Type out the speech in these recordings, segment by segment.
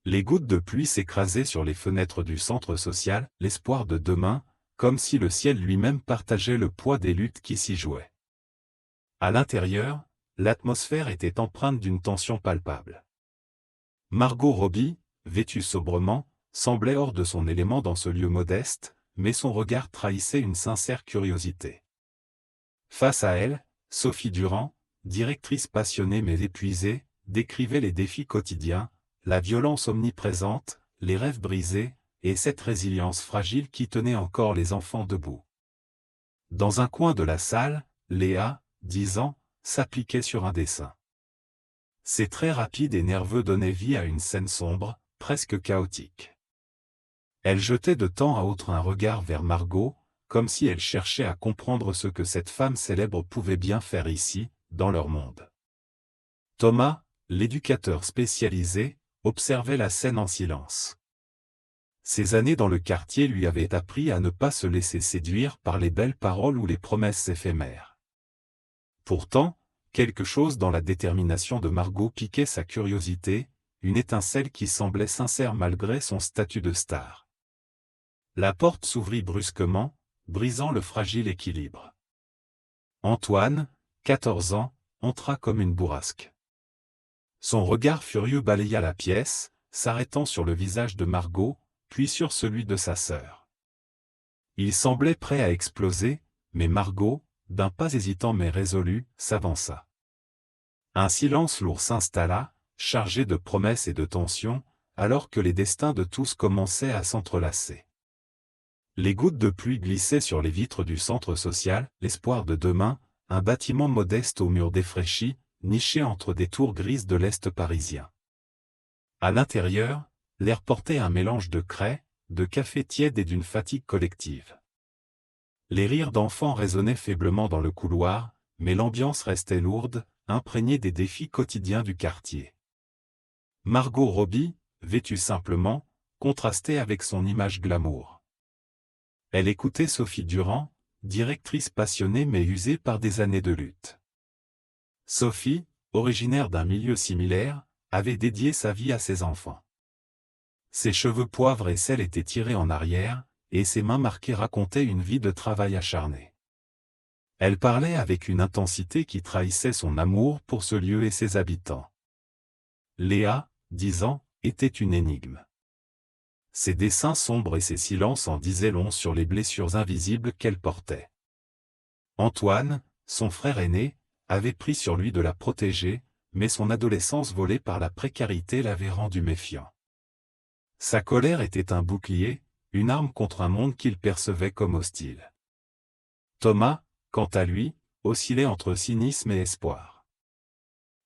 Les gouttes de pluie s'écrasaient sur les fenêtres du centre social, l'espoir de demain, comme si le ciel lui-même partageait le poids des luttes qui s'y jouaient. À l'intérieur, l'atmosphère était empreinte d'une tension palpable. Margot Robbie, vêtue sobrement, semblait hors de son élément dans ce lieu modeste, mais son regard trahissait une sincère curiosité. Face à elle, Sophie Durand, directrice passionnée mais épuisée, décrivait les défis quotidiens, la violence omniprésente, les rêves brisés, et cette résilience fragile qui tenait encore les enfants debout. Dans un coin de la salle, Léa, 10 ans, s'appliquait sur un dessin. Ses traits rapides et nerveux donnaient vie à une scène sombre, presque chaotique. Elle jetait de temps à autre un regard vers Margot, comme si elle cherchait à comprendre ce que cette femme célèbre pouvait bien faire ici, dans leur monde. Thomas, l'éducateur spécialisé, observait la scène en silence. Ses années dans le quartier lui avaient appris à ne pas se laisser séduire par les belles paroles ou les promesses éphémères. Pourtant, quelque chose dans la détermination de Margot piquait sa curiosité, une étincelle qui semblait sincère malgré son statut de star. La porte s'ouvrit brusquement, brisant le fragile équilibre. Antoine, 14 ans, entra comme une bourrasque. Son regard furieux balaya la pièce, s'arrêtant sur le visage de Margot, puis sur celui de sa sœur. Il semblait prêt à exploser, mais Margot, d'un pas hésitant mais résolu, s'avança. Un silence lourd s'installa, chargé de promesses et de tensions, alors que les destins de tous commençaient à s'entrelacer. Les gouttes de pluie glissaient sur les vitres du centre social, l'espoir de demain, un bâtiment modeste aux murs défraîchis, niché entre des tours grises de l'Est parisien. À l'intérieur, l'air portait un mélange de craie, de café tiède et d'une fatigue collective. Les rires d'enfants résonnaient faiblement dans le couloir, mais l'ambiance restait lourde, imprégnée des défis quotidiens du quartier. Margot Robbie, vêtue simplement, contrastait avec son image glamour. Elle écoutait Sophie Durand, directrice passionnée mais usée par des années de lutte. Sophie, originaire d'un milieu similaire, avait dédié sa vie à ses enfants. Ses cheveux poivre et sel étaient tirés en arrière, et ses mains marquées racontaient une vie de travail acharné. Elle parlait avec une intensité qui trahissait son amour pour ce lieu et ses habitants. Léa, 10 ans, était une énigme. Ses dessins sombres et ses silences en disaient long sur les blessures invisibles qu'elle portait. Antoine, son frère aîné, avait pris sur lui de la protéger, mais son adolescence volée par la précarité l'avait rendu méfiant. Sa colère était un bouclier, une arme contre un monde qu'il percevait comme hostile. Thomas, quant à lui, oscillait entre cynisme et espoir.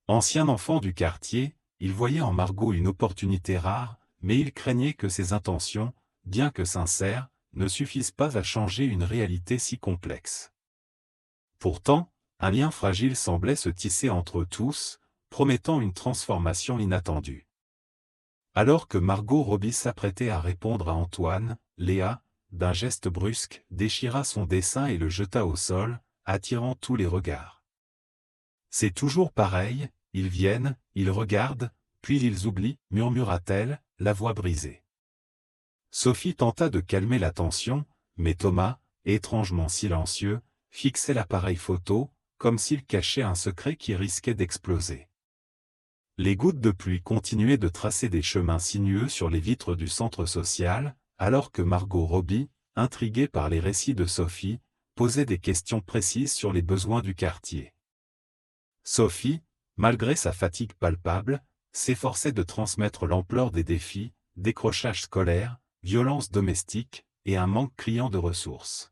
Ancien enfant du quartier, il voyait en Margot une opportunité rare, mais il craignait que ses intentions, bien que sincères, ne suffisent pas à changer une réalité si complexe. Pourtant, un lien fragile semblait se tisser entre eux tous, promettant une transformation inattendue. Alors que Margot Robbie s'apprêtait à répondre à Antoine, Léa, d'un geste brusque, déchira son dessin et le jeta au sol, attirant tous les regards. « C'est toujours pareil, ils viennent, ils regardent, puis ils oublient, murmura-t-elle, la voix brisée. Sophie tenta de calmer la tension, mais Thomas, étrangement silencieux, fixait l'appareil photo, comme s'il cachait un secret qui risquait d'exploser. Les gouttes de pluie continuaient de tracer des chemins sinueux sur les vitres du centre social, alors que Margot Robbie, intriguée par les récits de Sophie, posait des questions précises sur les besoins du quartier. Sophie, malgré sa fatigue palpable, s'efforçait de transmettre l'ampleur des défis, décrochage scolaire, violence domestique, et un manque criant de ressources.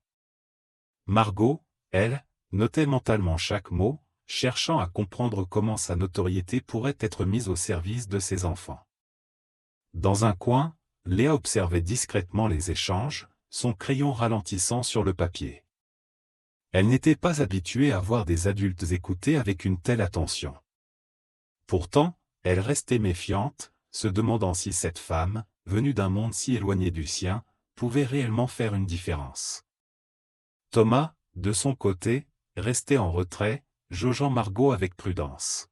Margot, elle, notait mentalement chaque mot, cherchant à comprendre comment sa notoriété pourrait être mise au service de ses enfants. Dans un coin, Léa observait discrètement les échanges, son crayon ralentissant sur le papier. Elle n'était pas habituée à voir des adultes écouter avec une telle attention. Pourtant, elle restait méfiante, se demandant si cette femme, venue d'un monde si éloigné du sien, pouvait réellement faire une différence. Thomas, de son côté, restait en retrait, jaugeant Margot avec prudence.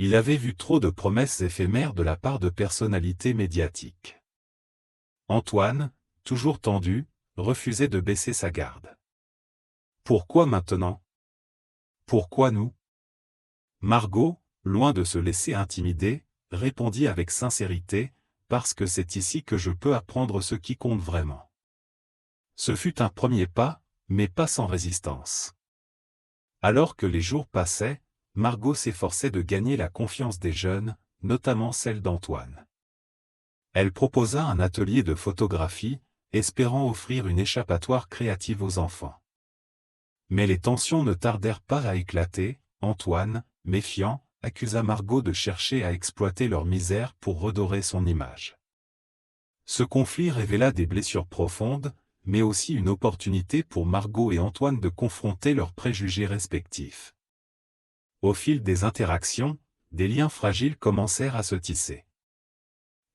Il avait vu trop de promesses éphémères de la part de personnalités médiatiques. Antoine, toujours tendu, refusait de baisser sa garde. Pourquoi maintenant? Pourquoi nous? Margot, loin de se laisser intimider, répondit avec sincérité, parce que c'est ici que je peux apprendre ce qui compte vraiment. Ce fut un premier pas, mais pas sans résistance. Alors que les jours passaient, Margot s'efforçait de gagner la confiance des jeunes, notamment celle d'Antoine. Elle proposa un atelier de photographie, espérant offrir une échappatoire créative aux enfants. Mais les tensions ne tardèrent pas à éclater. Antoine, méfiant, accusa Margot de chercher à exploiter leur misère pour redorer son image. Ce conflit révéla des blessures profondes, mais aussi une opportunité pour Margot et Antoine de confronter leurs préjugés respectifs. Au fil des interactions, des liens fragiles commencèrent à se tisser.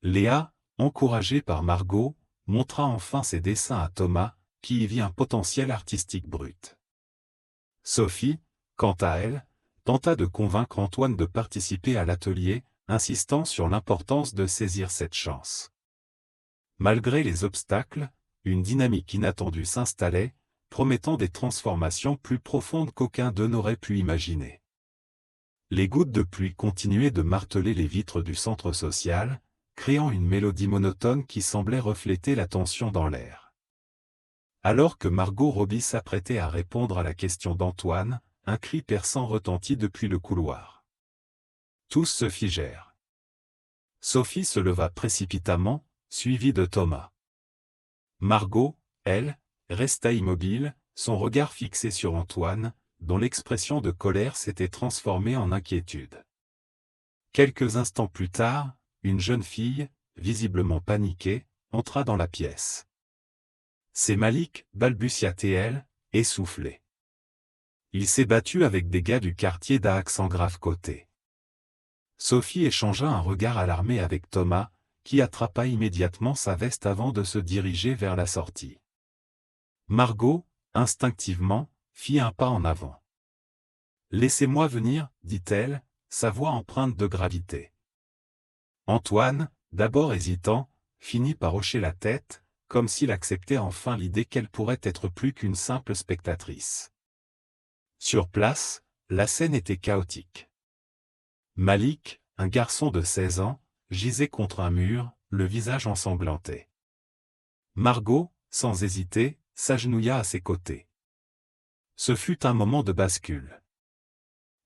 Léa, encouragée par Margot, montra enfin ses dessins à Thomas, qui y vit un potentiel artistique brut. Sophie, quant à elle, tenta de convaincre Antoine de participer à l'atelier, insistant sur l'importance de saisir cette chance. Malgré les obstacles, une dynamique inattendue s'installait, promettant des transformations plus profondes qu'aucun d'eux n'aurait pu imaginer. Les gouttes de pluie continuaient de marteler les vitres du centre social, créant une mélodie monotone qui semblait refléter la tension dans l'air. Alors que Margot Robbie s'apprêtait à répondre à la question d'Antoine, un cri perçant retentit depuis le couloir. Tous se figèrent. Sophie se leva précipitamment, suivie de Thomas. Margot, elle, resta immobile, son regard fixé sur Antoine, dont l'expression de colère s'était transformée en inquiétude. Quelques instants plus tard, une jeune fille, visiblement paniquée, entra dans la pièce. « C'est Malik, balbutia-t-elle, essoufflée. Il s'est battu avec des gars du quartier d'Accent grave côté. » Sophie échangea un regard alarmé avec Thomas, qui attrapa immédiatement sa veste avant de se diriger vers la sortie. Margot, instinctivement, fit un pas en avant. « Laissez-moi venir, dit-elle, sa voix empreinte de gravité. Antoine, d'abord hésitant, finit par hocher la tête, comme s'il acceptait enfin l'idée qu'elle pourrait être plus qu'une simple spectatrice. Sur place, la scène était chaotique. Malik, un garçon de 16 ans, gisait contre un mur, le visage ensanglanté. Margot, sans hésiter, s'agenouilla à ses côtés. Ce fut un moment de bascule.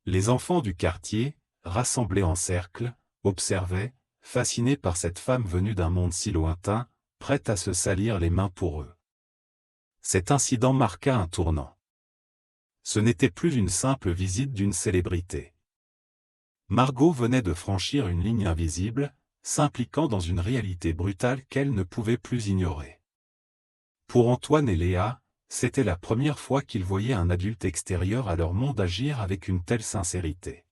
Les enfants du quartier, rassemblés en cercle, observaient, fascinés par cette femme venue d'un monde si lointain, prête à se salir les mains pour eux. Cet incident marqua un tournant. Ce n'était plus une simple visite d'une célébrité. Margot venait de franchir une ligne invisible, s'impliquant dans une réalité brutale qu'elle ne pouvait plus ignorer. Pour Antoine et Léa, c'était la première fois qu'ils voyaient un adulte extérieur à leur monde agir avec une telle sincérité.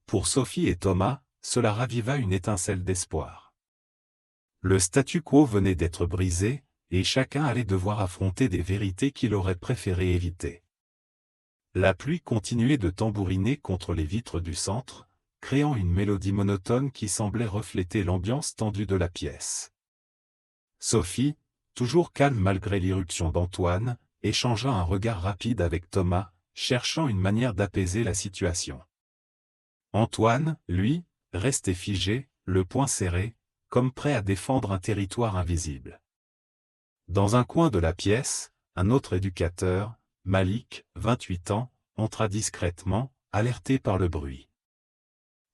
Pour Sophie et Thomas, cela raviva une étincelle d'espoir. Le statu quo venait d'être brisé, et chacun allait devoir affronter des vérités qu'il aurait préféré éviter. La pluie continuait de tambouriner contre les vitres du centre, créant une mélodie monotone qui semblait refléter l'ambiance tendue de la pièce. Sophie, toujours calme malgré l'irruption d'Antoine, échangea un regard rapide avec Thomas, cherchant une manière d'apaiser la situation. Antoine, lui, restait figé, le poing serré, comme prêt à défendre un territoire invisible. Dans un coin de la pièce, un autre éducateur, Malik, 28 ans, entra discrètement, alerté par le bruit.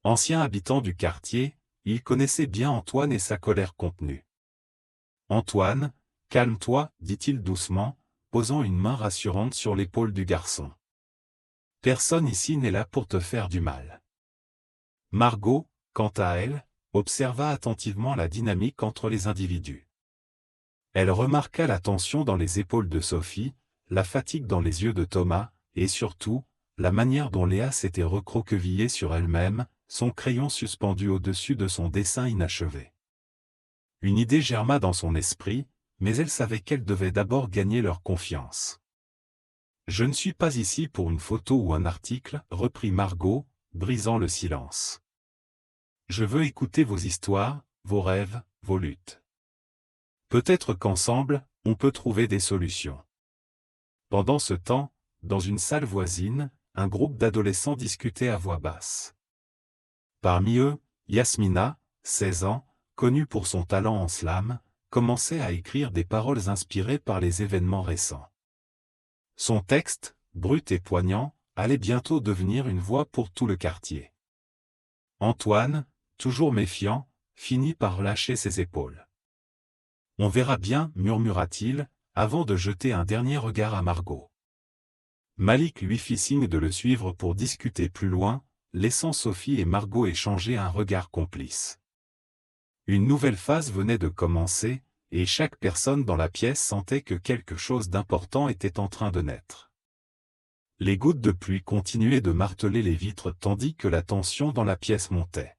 Ancien habitant du quartier, il connaissait bien Antoine et sa colère contenue. « Antoine, calme-toi, dit-il doucement, posant une main rassurante sur l'épaule du garçon. Personne ici n'est là pour te faire du mal. » Margot, quant à elle, observa attentivement la dynamique entre les individus. Elle remarqua la tension dans les épaules de Sophie, la fatigue dans les yeux de Thomas, et surtout, la manière dont Léa s'était recroquevillée sur elle-même, son crayon suspendu au-dessus de son dessin inachevé. Une idée germa dans son esprit, mais elle savait qu'elle devait d'abord gagner leur confiance. « Je ne suis pas ici pour une photo ou un article, reprit Margot, brisant le silence. Je veux écouter vos histoires, vos rêves, vos luttes. Peut-être qu'ensemble, on peut trouver des solutions. Pendant ce temps, dans une salle voisine, un groupe d'adolescents discutait à voix basse. Parmi eux, Yasmina, 16 ans, connue pour son talent en slam, commençait à écrire des paroles inspirées par les événements récents. Son texte, brut et poignant, allait bientôt devenir une voix pour tout le quartier. Antoine, toujours méfiant, finit par lâcher ses épaules. « On verra bien, » murmura-t-il, avant de jeter un dernier regard à Margot. Malik lui fit signe de le suivre pour discuter plus loin, laissant Sophie et Margot échanger un regard complice. Une nouvelle phase venait de commencer, et chaque personne dans la pièce sentait que quelque chose d'important était en train de naître. Les gouttes de pluie continuaient de marteler les vitres tandis que la tension dans la pièce montait.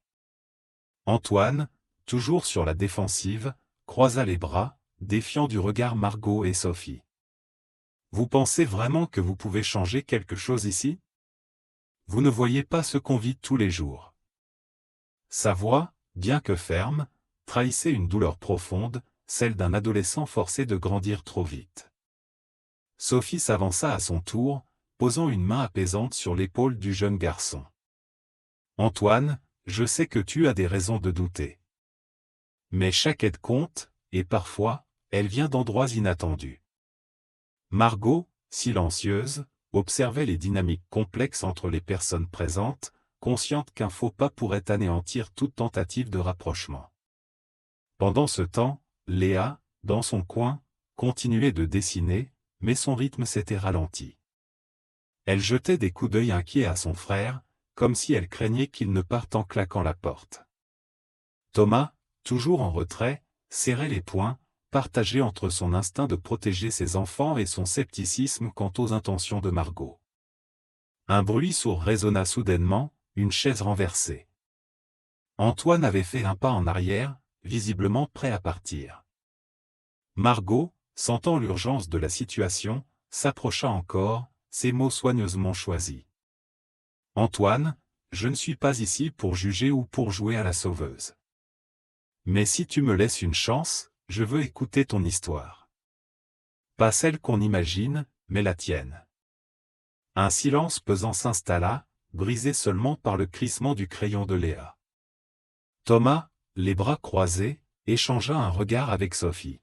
Antoine, toujours sur la défensive, croisa les bras, défiant du regard Margot et Sophie. « Vous pensez vraiment que vous pouvez changer quelque chose ici? Vous ne voyez pas ce qu'on vit tous les jours. » Sa voix, bien que ferme, trahissait une douleur profonde, celle d'un adolescent forcé de grandir trop vite. Sophie s'avança à son tour, posant une main apaisante sur l'épaule du jeune garçon. « Antoine, je sais que tu as des raisons de douter. Mais chaque aide compte, et parfois, elle vient d'endroits inattendus. » Margot, silencieuse, observait les dynamiques complexes entre les personnes présentes, consciente qu'un faux pas pourrait anéantir toute tentative de rapprochement. Pendant ce temps, Léa, dans son coin, continuait de dessiner, mais son rythme s'était ralenti. Elle jetait des coups d'œil inquiets à son frère, comme si elle craignait qu'il ne parte en claquant la porte. Thomas, toujours en retrait, serrait les poings, partagé entre son instinct de protéger ses enfants et son scepticisme quant aux intentions de Margot. Un bruit sourd résonna soudainement, une chaise renversée. Antoine avait fait un pas en arrière, visiblement prêt à partir. Margot, sentant l'urgence de la situation, s'approcha encore, ses mots soigneusement choisis. « Antoine, je ne suis pas ici pour juger ou pour jouer à la sauveuse. Mais si tu me laisses une chance, je veux écouter ton histoire. Pas celle qu'on imagine, mais la tienne. » Un silence pesant s'installa, brisé seulement par le crissement du crayon de Léa. Thomas, les bras croisés, échangea un regard avec Sophie.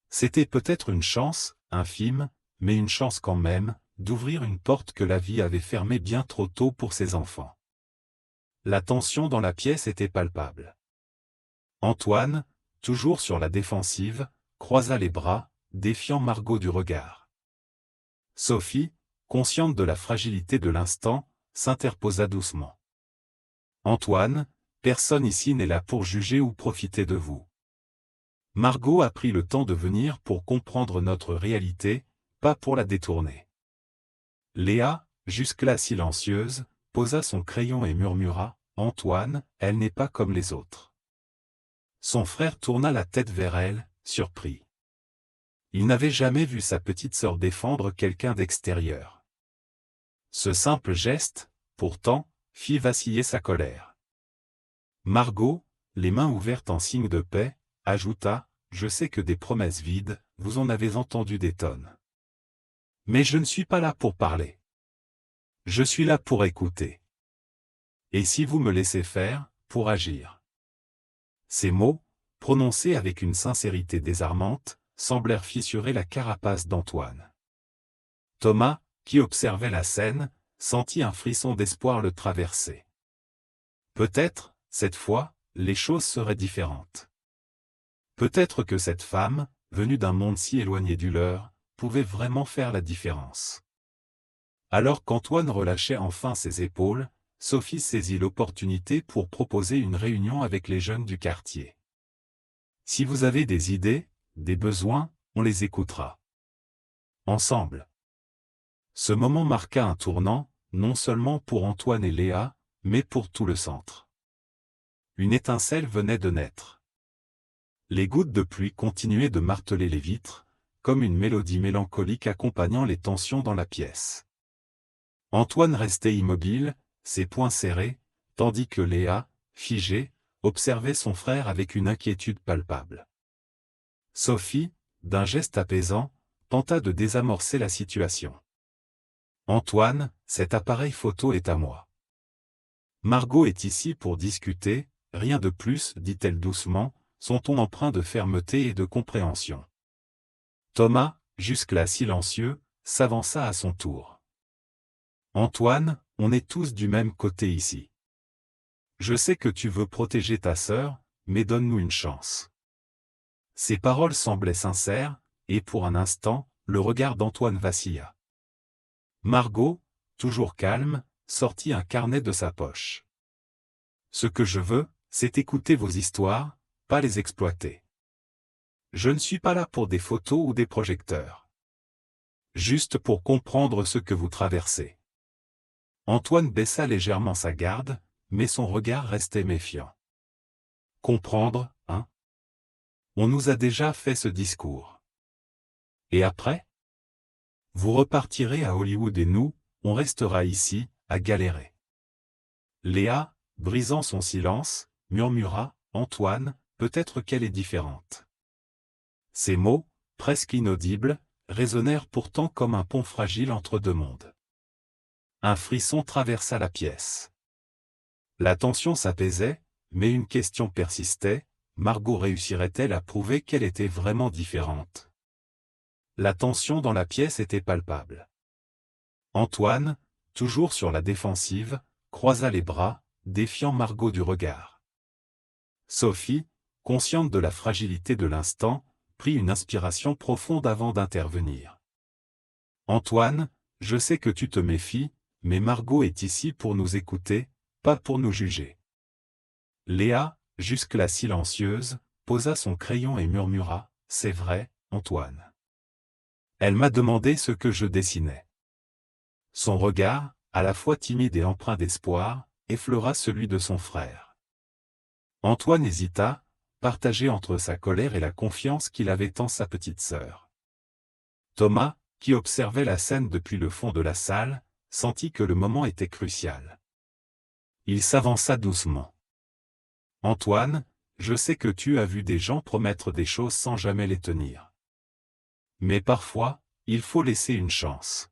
C'était peut-être une chance, infime, mais une chance quand même, d'ouvrir une porte que la vie avait fermée bien trop tôt pour ses enfants. La tension dans la pièce était palpable. Antoine, toujours sur la défensive, croisa les bras, défiant Margot du regard. Sophie, consciente de la fragilité de l'instant, s'interposa doucement. « Antoine, personne ici n'est là pour juger ou profiter de vous. Margot a pris le temps de venir pour comprendre notre réalité, pas pour la détourner. » Léa, jusque-là silencieuse, posa son crayon et murmura, « Antoine, elle n'est pas comme les autres. » Son frère tourna la tête vers elle, surpris. Il n'avait jamais vu sa petite sœur défendre quelqu'un d'extérieur. Ce simple geste, pourtant, fit vaciller sa colère. Margot, les mains ouvertes en signe de paix, ajouta, « Je sais que des promesses vides, vous en avez entendu des tonnes. Mais je ne suis pas là pour parler. Je suis là pour écouter. Et si vous me laissez faire, pour agir. » Ces mots, prononcés avec une sincérité désarmante, semblèrent fissurer la carapace d'Antoine. Thomas, qui observait la scène, sentit un frisson d'espoir le traverser. Peut-être, cette fois, les choses seraient différentes. Peut-être que cette femme, venue d'un monde si éloigné du leur, pouvait vraiment faire la différence. Alors qu'Antoine relâchait enfin ses épaules, Sophie saisit l'opportunité pour proposer une réunion avec les jeunes du quartier. « Si vous avez des idées, des besoins, on les écoutera. Ensemble. » Ce moment marqua un tournant, non seulement pour Antoine et Léa, mais pour tout le centre. Une étincelle venait de naître. Les gouttes de pluie continuaient de marteler les vitres, comme une mélodie mélancolique accompagnant les tensions dans la pièce. Antoine restait immobile, ses poings serrés, tandis que Léa, figée, observait son frère avec une inquiétude palpable. Sophie, d'un geste apaisant, tenta de désamorcer la situation. « Antoine, cet appareil photo est à moi. Margot est ici pour discuter, rien de plus, dit-elle doucement, son ton empreint de fermeté et de compréhension. » Thomas, jusque-là silencieux, s'avança à son tour. « Antoine, on est tous du même côté ici. Je sais que tu veux protéger ta sœur, mais donne-nous une chance. » Ses paroles semblaient sincères, et pour un instant, le regard d'Antoine vacilla. Margot, toujours calme, sortit un carnet de sa poche. « Ce que je veux, c'est écouter vos histoires, pas les exploiter. Je ne suis pas là pour des photos ou des projecteurs. Juste pour comprendre ce que vous traversez. » Antoine baissa légèrement sa garde, mais son regard restait méfiant. « Comprendre, hein? On nous a déjà fait ce discours. Et après? Vous repartirez à Hollywood et nous, on restera ici, à galérer. » Léa, brisant son silence, murmura, « Antoine, peut-être qu'elle est différente. » Ces mots, presque inaudibles, résonnèrent pourtant comme un pont fragile entre deux mondes. Un frisson traversa la pièce. La tension s'apaisait, mais une question persistait, Margot réussirait-elle à prouver qu'elle était vraiment différente? La tension dans la pièce était palpable. Antoine, toujours sur la défensive, croisa les bras, défiant Margot du regard. Sophie, consciente de la fragilité de l'instant, prit une inspiration profonde avant d'intervenir. « Antoine, je sais que tu te méfies, mais Margot est ici pour nous écouter, pas pour nous juger. » Léa, jusque-là silencieuse, posa son crayon et murmura, « C'est vrai, Antoine. Elle m'a demandé ce que je dessinais. » Son regard, à la fois timide et empreint d'espoir, effleura celui de son frère. Antoine hésita, partagé entre sa colère et la confiance qu'il avait en sa petite sœur. Thomas, qui observait la scène depuis le fond de la salle, sentit que le moment était crucial. Il s'avança doucement. « Antoine, je sais que tu as vu des gens promettre des choses sans jamais les tenir. Mais parfois, il faut laisser une chance.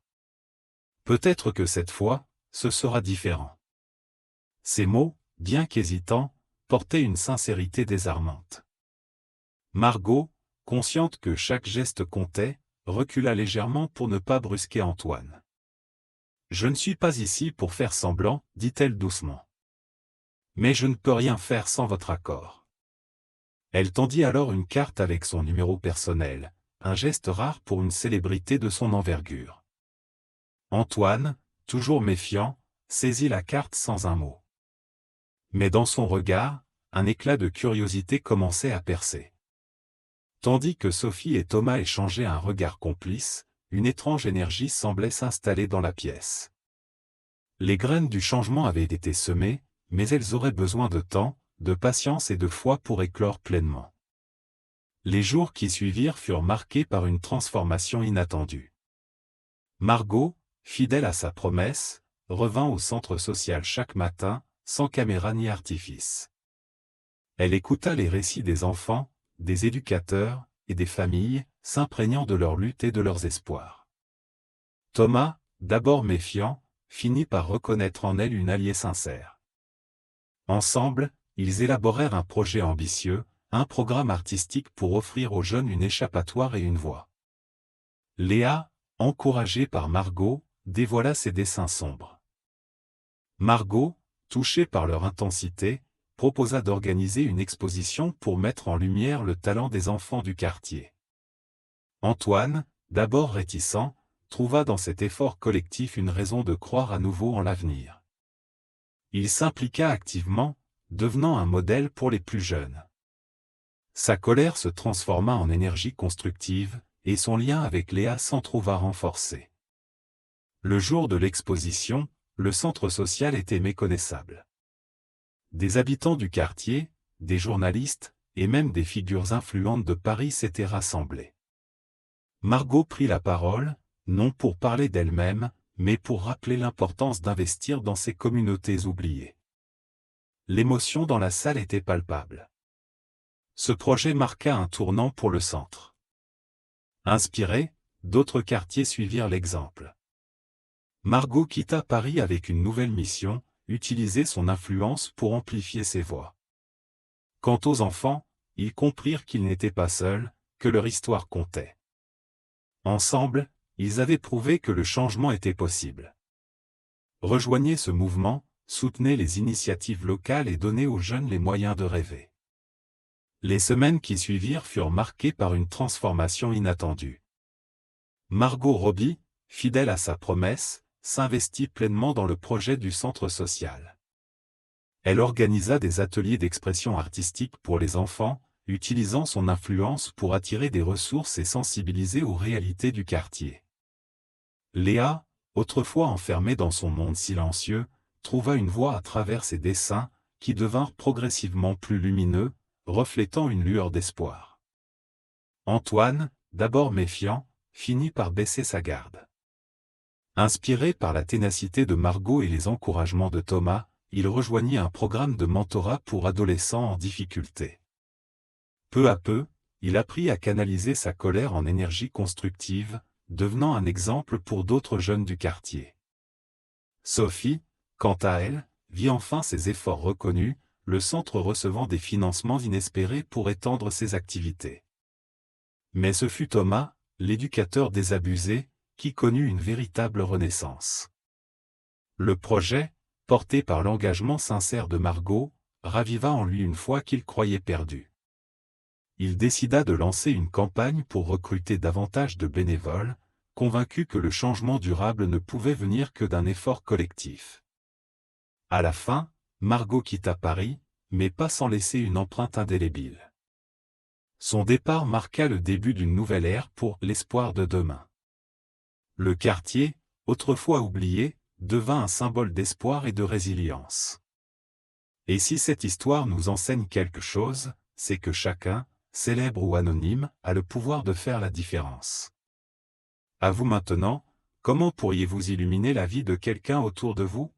Peut-être que cette fois, ce sera différent. » Ces mots, bien qu'hésitants, portaient une sincérité désarmante. Margot, consciente que chaque geste comptait, recula légèrement pour ne pas brusquer Antoine. « Je ne suis pas ici pour faire semblant, dit-elle doucement. Mais je ne peux rien faire sans votre accord. » Elle tendit alors une carte avec son numéro personnel, un geste rare pour une célébrité de son envergure. Antoine, toujours méfiant, saisit la carte sans un mot. Mais dans son regard, un éclat de curiosité commençait à percer. Tandis que Sophie et Thomas échangeaient un regard complice, une étrange énergie semblait s'installer dans la pièce. Les graines du changement avaient été semées, mais elles auraient besoin de temps, de patience et de foi pour éclore pleinement. Les jours qui suivirent furent marqués par une transformation inattendue. Margot, fidèle à sa promesse, revint au centre social chaque matin, sans caméra ni artifice. Elle écouta les récits des enfants, des éducateurs et des familles, s'imprégnant de leur lutte et de leurs espoirs. Thomas, d'abord méfiant, finit par reconnaître en elle une alliée sincère. Ensemble, ils élaborèrent un projet ambitieux, un programme artistique pour offrir aux jeunes une échappatoire et une voie. Léa, encouragée par Margot, dévoila ses dessins sombres. Margot, touchée par leur intensité, proposa d'organiser une exposition pour mettre en lumière le talent des enfants du quartier. Antoine, d'abord réticent, trouva dans cet effort collectif une raison de croire à nouveau en l'avenir. Il s'impliqua activement, devenant un modèle pour les plus jeunes. Sa colère se transforma en énergie constructive, et son lien avec Léa s'en trouva renforcé. Le jour de l'exposition, le centre social était méconnaissable. Des habitants du quartier, des journalistes, et même des figures influentes de Paris s'étaient rassemblés. Margot prit la parole, non pour parler d'elle-même, mais pour rappeler l'importance d'investir dans ces communautés oubliées. L'émotion dans la salle était palpable. Ce projet marqua un tournant pour le centre. Inspirés, d'autres quartiers suivirent l'exemple. Margot quitta Paris avec une nouvelle mission, utiliser son influence pour amplifier ses voix. Quant aux enfants, ils comprirent qu'ils n'étaient pas seuls, que leur histoire comptait. Ensemble, ils avaient prouvé que le changement était possible. Rejoignez ce mouvement, soutenez les initiatives locales et donnez aux jeunes les moyens de rêver. Les semaines qui suivirent furent marquées par une transformation inattendue. Margot Robbie, fidèle à sa promesse, s'investit pleinement dans le projet du centre social. Elle organisa des ateliers d'expression artistique pour les enfants, utilisant son influence pour attirer des ressources et sensibiliser aux réalités du quartier. Léa, autrefois enfermée dans son monde silencieux, trouva une voie à travers ses dessins, qui devinrent progressivement plus lumineux, reflétant une lueur d'espoir. Antoine, d'abord méfiant, finit par baisser sa garde. Inspiré par la ténacité de Margot et les encouragements de Thomas, il rejoignit un programme de mentorat pour adolescents en difficulté. Peu à peu, il apprit à canaliser sa colère en énergie constructive, devenant un exemple pour d'autres jeunes du quartier. Sophie, quant à elle, vit enfin ses efforts reconnus, le centre recevant des financements inespérés pour étendre ses activités. Mais ce fut Thomas, l'éducateur désabusé, qui connut une véritable renaissance. Le projet, porté par l'engagement sincère de Margot, raviva en lui une foi qu'il croyait perdue. Il décida de lancer une campagne pour recruter davantage de bénévoles, convaincu que le changement durable ne pouvait venir que d'un effort collectif. À la fin, Margot quitta Paris, mais pas sans laisser une empreinte indélébile. Son départ marqua le début d'une nouvelle ère pour l'espoir de demain. Le quartier, autrefois oublié, devint un symbole d'espoir et de résilience. Et si cette histoire nous enseigne quelque chose, c'est que chacun, célèbre ou anonyme, a le pouvoir de faire la différence. À vous maintenant, comment pourriez-vous illuminer la vie de quelqu'un autour de vous ?